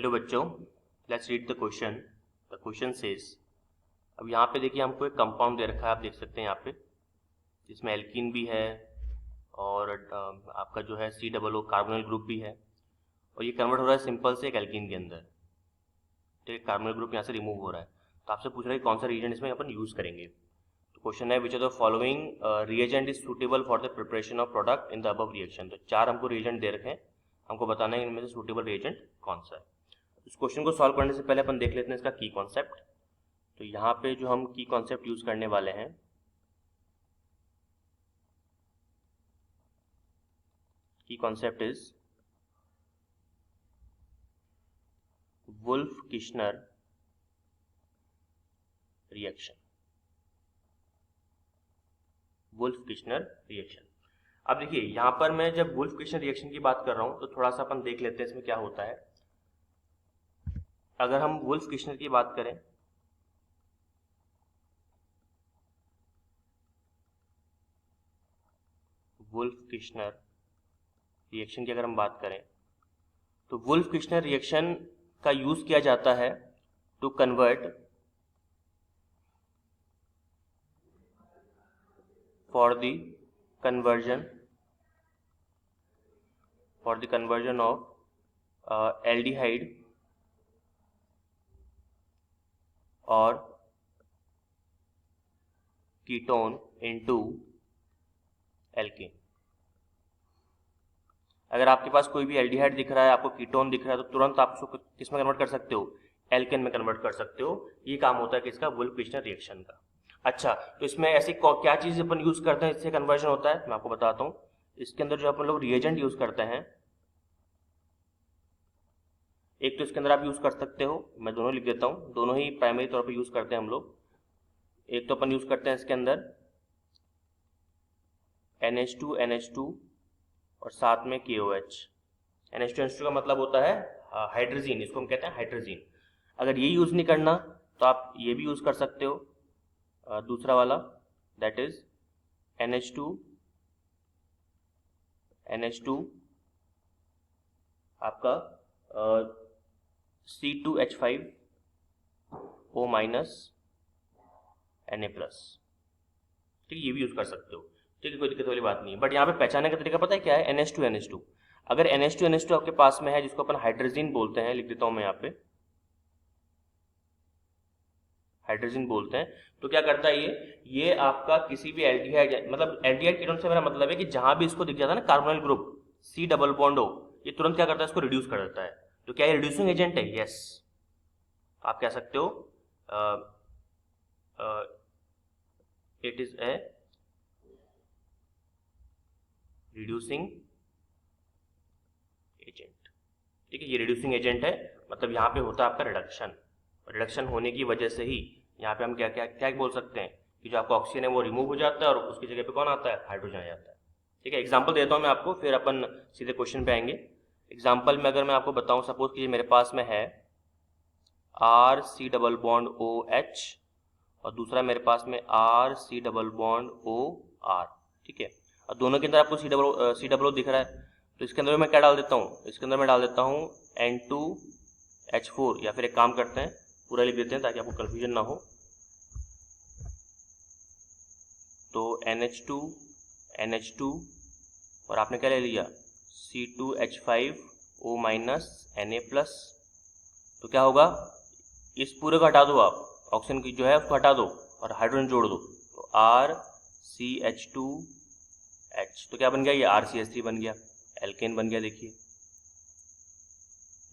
Hello बच्चों, let's read the question. The question says, अब यहाँ पे देखिए हमको एक कंपाउंड दे रखा है, आप देख सकते हैं यहाँ पे, जिसमें एल्कीन भी है और आपका जो है COO कार्बोनिल ग्रुप भी है, और ये कन्वर्ट हो रहा है सिंपल से एक एल्कीन के अंदर। ठीक है, कार्बोनिल ग्रुप यहाँ से रिमूव हो रहा है, तो आपसे पूछ रहा है कौन सा रिएजेंट इसमें अपन यूज़ करेंगे। तो क्वेश्चन है which of the following reagent is suitable for the preparation of product in the above reaction. तो 4 हमको रिएजेंट दे रखे हैं, हमको बताना है इनमें से सूटेबल रिएजेंट कौन सा है। इस क्वेश्चन को सॉल्व करने से पहले अपन देख लेते हैं इसका की कॉन्सेप्ट। तो यहाँ पे जो हम की कॉन्सेप्ट यूज करने वाले हैं, की concept is wolf-Kishner reaction. Wolf-Kishner reaction. अब देखिए यहाँ पर मैं जब वुल्फ-किश्नर रिएक्शन की बात कर रहा हूँ तो थोड़ा सा अपन देख लेते हैं इसमें क्या होता है। अगर हम वुल्फ-किश्नर की बात करें, वुल्फ-किश्नर रिएक्शन की अगर हम बात करें तो वुल्फ-किश्नर रिएक्शन का यूज किया जाता है to convert for the conversion of aldehyde और कीटोन इनटू एल्कीन। अगर आपके पास कोई भी एल्डिहाइड दिख रहा है, आपको कीटोन दिख रहा है, तो तुरंत आप उसको किस में कन्वर्ट कर सकते हो? एल्केन में कन्वर्ट कर सकते हो। ये काम होता है किसका? वुल्फ-किश्नर रिएक्शन का। अच्छा, तो इसमें ऐसी क्या चीज अपन यूज करते हैं इससे कन्वर्जन होता है, मैं आपको बताता हूँ। इसके अंदर जो अपन लोग रिएजेंट यूज करते हैं, एक तो इसके अंदर आप यूज कर सकते हो, मैं दोनों लिख देता हूँ, दोनों ही प्राइमरी तौर पर यूज करते हैं हम लोग। एक तो अपन यूज करते हैं इसके अंदर NH2 और साथ में KOH। NH2 का मतलब होता है हाइड्रोजीन, इसको हम कहते हैं हाइड्रोजीन। अगर ये यूज नहीं करना तो आप ये भी यूज कर सकते हो, दूसरा वाला, दैट इज NH2 आपका C2H5O- Na+। ठीक है, ये भी यूज कर सकते हो। ठीक है, कोई दिक्कत वाली बात नहीं है। बट यहाँ पे पहचानने का तरीका पता है क्या है? NH2 अगर NH2 आपके पास में है, जिसको अपन हाइड्रोजीन बोलते हैं, लिख देता हूं मैं यहाँ पे, हाइड्रोजन बोलते हैं, तो क्या करता है ये आपका किसी भी एल्डिहाइड, मतलब एल्डिहाइड कीटोन से मेरा मतलब है कि जहां भी इसको दिख जाता है ना कार्बोनिल ग्रुप C+O, ये तुरंत क्या करता है? इसको रिड्यूस कर देता है। तो क्या ये रिड्यूसिंग एजेंट है? यस, आप कह सकते हो it is a reducing agent. ठीक है, ये रिड्यूसिंग एजेंट है, मतलब यहाँ पे होता है आपका रिडक्शन होने की वजह से ही यहाँ पे हम क्या क्या क्या बोल सकते हैं कि जो आपका ऑक्सीजन है वो रिमूव हो जाता है और उसकी जगह पे कौन आता है? हाइड्रोजन आ जाता है। ठीक है, एग्जांपल देता हूँ मैं आपको, फिर अपन सीधे क्वेश्चन पे आएंगे। एग्जांपल में अगर मैं आपको बताऊं, सपोज कीजिए मेरे पास में है RC+OH और दूसरा मेरे पास में RC+OR। ठीक है, और दोनों के अंदर आपको C दिख रहा है, तो इसके अंदर मैं क्या डाल देता हूँ? इसके अंदर मैं डाल देता हूँ N2H4, या फिर एक काम करते हैं पूरा लिख देते हैं ताकि आपको कंफ्यूजन ना हो। तो NH2 और आपने क्या ले लिया? C2H5O- Na+। तो क्या होगा? इस पूरे को हटा दो, आप ऑक्सीजन की जो है उसको हटा दो और हाइड्रोजन जोड़ दो, तो RCH2H। तो क्या बन गया? ये RCH3 बन गया, एल्केन बन गया। देखिए,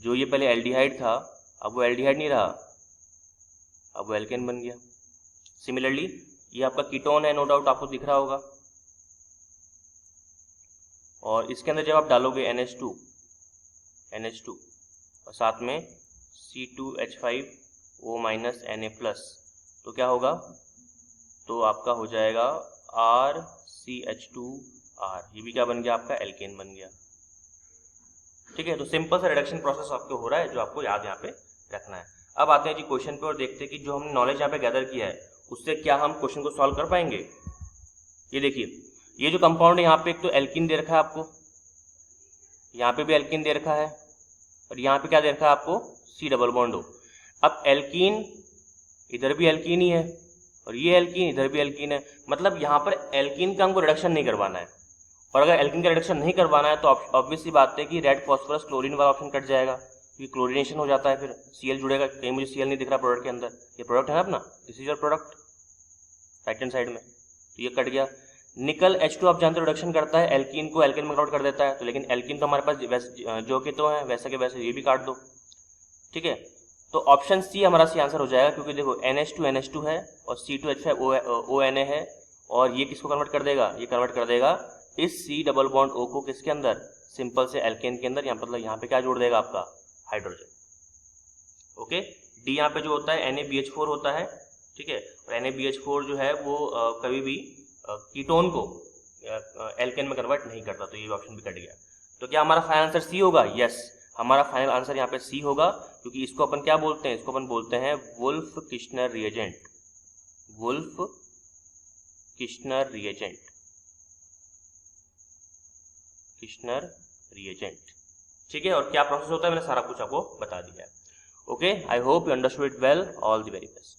जो ये पहले एल्डिहाइड था, अब वो एल्डिहाइड नहीं रहा, अब वो एल्केन बन गया। सिमिलरली ये आपका कीटोन है, नो डाउट आपको दिख रहा होगा, और इसके अंदर जब आप डालोगे NH2 और साथ में C2H5O- Na+, तो क्या होगा? तो आपका हो जाएगा RCH2R। ये भी क्या बन गया? आपका एल्केन बन गया। ठीक है, तो सिंपल सा रिडक्शन प्रोसेस आपको हो रहा है, जो आपको याद यहाँ पे रखना है। अब आते हैं जी क्वेश्चन पे और देखते हैं कि जो हमने नॉलेज यहाँ पे गैदर किया है उससे क्या हम क्वेश्चन को सॉल्व कर पाएंगे। ये देखिए, ये जो कंपाउंड है यहाँ पे एक तो एल्कीन दे रखा है आपको, यहाँ पे भी एल्कीन दे रखा है, और यहाँ पे क्या दे रखा है आपको? C double bond O। अब एल्कीन इधर भी एल्कीन ही है और ये एल्कीन इधर भी एल्कीन है, मतलब यहाँ पर एल्कीन का हमको रिडक्शन नहीं करवाना है। और अगर एल्कीन का रिडक्शन नहीं करवाना है तो ऑब्वियस सी बात है कि रेड फॉस्फोरस क्लोरीन वाला ऑप्शन कट जाएगा, क्योंकि क्लोरीनेशन हो जाता है, फिर Cl जुड़ेगा। कहीं मुझे Cl नहीं दिख रहा प्रोडक्ट के अंदर, ये प्रोडक्ट है ना अपना, this is your product right hand side में, तो ये कट गया। निकल H2 आप जानते हो रिडक्शन करता है, एल्कीन को एल्केन में कन्वर्ट कर देता है, तो लेकिन एल्कीन तो हमारे पास जो कि तो है वैसे के वैसे ये भी काट दो, ठीक है। तो ऑप्शन सी हमारा सी आंसर हो जाएगा, क्योंकि देखो NH2 है और C2H5 ONA है, और ये किसको कन्वर्ट कर देगा, ये कन्वर्ट कर देगा इस C डबल बॉन्ड O को किसके अंदर, सिंपल से एल्केन के अंदर। यहाँ मतलब यहाँ पे क्या जोड़ देगा आपका, हाइड्रोजन। ओके, डी यहाँ पे जो होता है NaBH4 होता है, ठीक है। और NaBH4 जो है वो कभी भी कीटोन को एल्केन में कन्वर्ट नहीं करता, तो ये ऑप्शन भी कट गया। तो क्या हमारा फाइनल आंसर सी होगा? यस, हमारा फाइनल आंसर यहाँ पे सी होगा, क्योंकि इसको अपन क्या बोलते हैं, इसको अपन बोलते हैं Wolff Kishner reagent, Wolff Kishner reagent, Kishner reagent, ठीक है। और क्या प्रोसेस होता है मैंने सारा कुछ आपको बता दिया है। Okay, I hope you understood it well, all the very best.